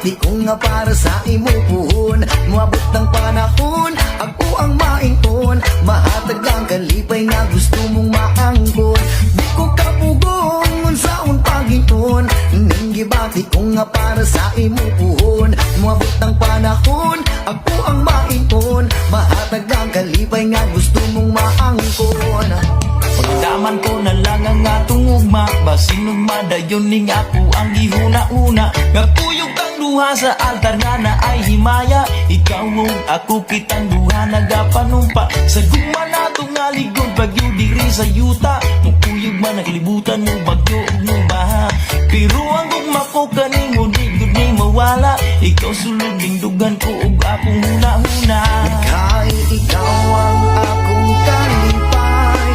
Ningibati ko nga para sa imo puhon. Muabot ng panahon, ako ang maingon. Mahatag ang kalipay nga gusto mong maangkon. Di ko kapugong unsaon Panginoon. Ningibati ko nga para sa imo puhon. Muabot ng panahon, ako ang maingon. Mahatag ang kalipay nga gusto mong maangkon. Pagdaman ko na lang ang atong ugma, basin ugma dayon ning ako ang gihuna-una. Nga kuyog kang duha sa altar nga na ay himaya. Ikaw ug ako kitang duha nagapanumpa. Sa guma nato nga ligod bagyo diri sa yuta. Mukuyog man naglibutan mo bagyo ug mo baha. Pero ang ugma ko kanimo di gud ni mawala. Ikaw sulod ning dugan ko ug akong huna-huna. Kay ikaw ang akong kalipay.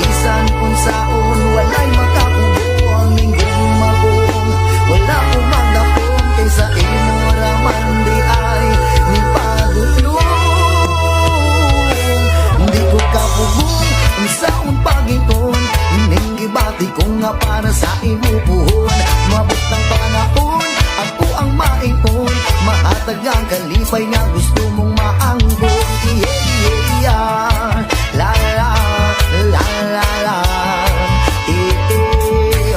Bisan kung saon walay makakubo ang linggong magong. Wala ko magdapong kaysa imo raman di ay ni padulong. Di ko kapugong kung saon Panginoon. Ningibati ko nga para sa imo puhon. Mabot ng panahon, ako ang maingon. Mahatag ang kalipay nga gusto mong maangkon. Yeah, yeah, yeah. La la la la la. Eh, eh.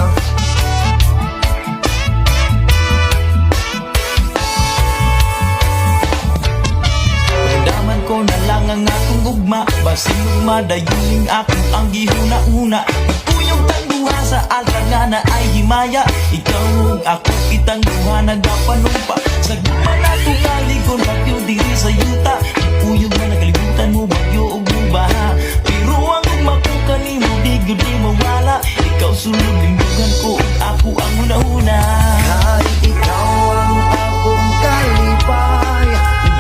Daman ko na lang ang akong ugma, basin ugma dayon ako ang gihuna-una. Puyong tang duha sa altar nga na ay himaya. Ikaw ug ako kitang duha nagapanumpa. Sa guma nato nga ligon bagyo diri sa yuta. Puyong man nagalibutan mo bagyo ug mo baha. Pero ang ugma ko kanimo di gyud di mawala. Ikaw sulod ning dugan ko ug ako ang huna-huna. Kay ikaw ang akong kalipay.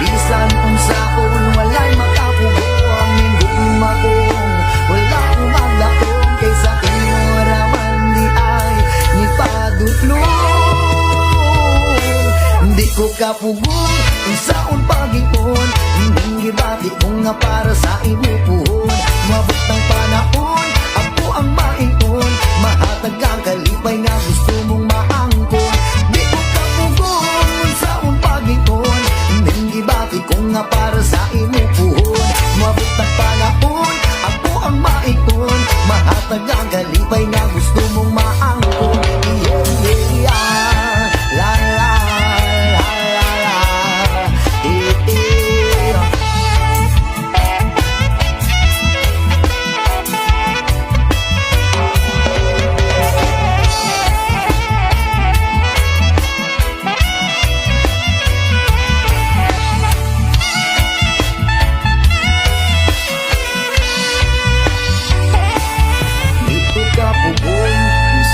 Bisan kung saon walay makapugo ang linggong magong. Wala ko magdapong kaysa imo raman di ay ni padutlong. Di ko kapugong kung saon Panginoon. Ningibati ko nga para sa imo puhon. Mabot ng panahon, ako ang maingon. Mahatag ang kalipay nga gusto mong maangkon. Di ko kapugong kung saon Panginoon. Ningibati ko nga para sa imo puhon. Mabot ng panahon, ako ang maingon. Mahatag ang kalipay nga gusto mong maangkon. Yeah, yeah, yeah. La la la la la. Eh, eh. Dito ka pugong,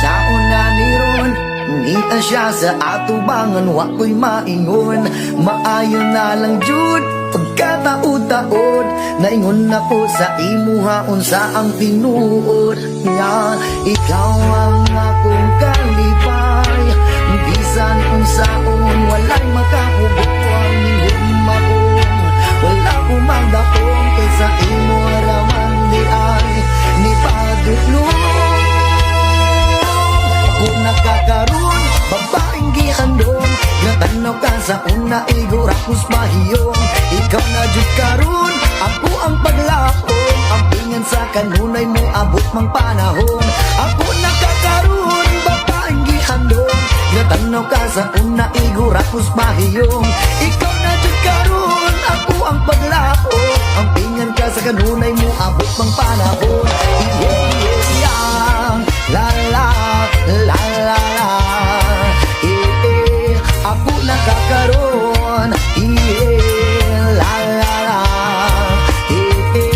saon na niron. Ngita siya sa atubangan, wako'y maingon. Maayon na lang jud, pagkataod-taod. Naingon ako sa imuhaon sa ang tinuod. Nga, ikaw ang akong kalipay. Bisan kung saon, walay makapugo ang linggong magong. Wala ko magdapong kaysa imo raman di ay ni padutlong. Ako nakakaroon, babaeng gihandong. Natanaw ka sa una, igurapos mahiyong. Ikaw na jud karon, ako ang paglakong. Ang pingan sa kanunay mo, abot mang panahon. Ako nakakaroon, babaeng gihandong. Natanaw ka sa una, igurapos mahiyong. Ikaw na jud karon, ako ang paglakong. Ang pingan ka sa kanunay mo, abot mang panahon. Yeah, yeah, yeah. La la la la la. Eh, eh. Ako nakakaroon. Yeah, la la la. Eh, eh.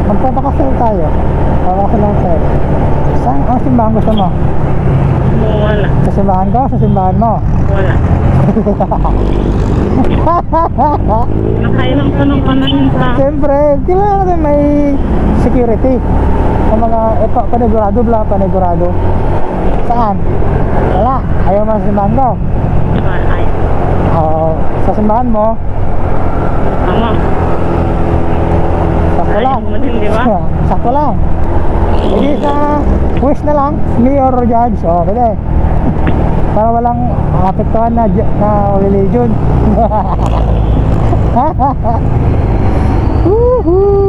Magpapakasal tayo. Papakasal lang sir. Saan ang simbahan gusto mo? Wala. Sa simbahan ko? Sa simbahan mo? Wala. Nakailang tanong ka na yun sa... Siyempre, kailangan natin may security. Sa mga, ito, panigurado bla, panigurado. Saan? Wala, ayaw mo sa simbahan mo. Ay. Oo, sa simbahan mo, Mama. sakto lang. Ayaw mo din, di ba? Sakto lang. Hindi sa wish na lang, mayor or judge. O, pwede. Para walang apektuhan na religion. Woohoo!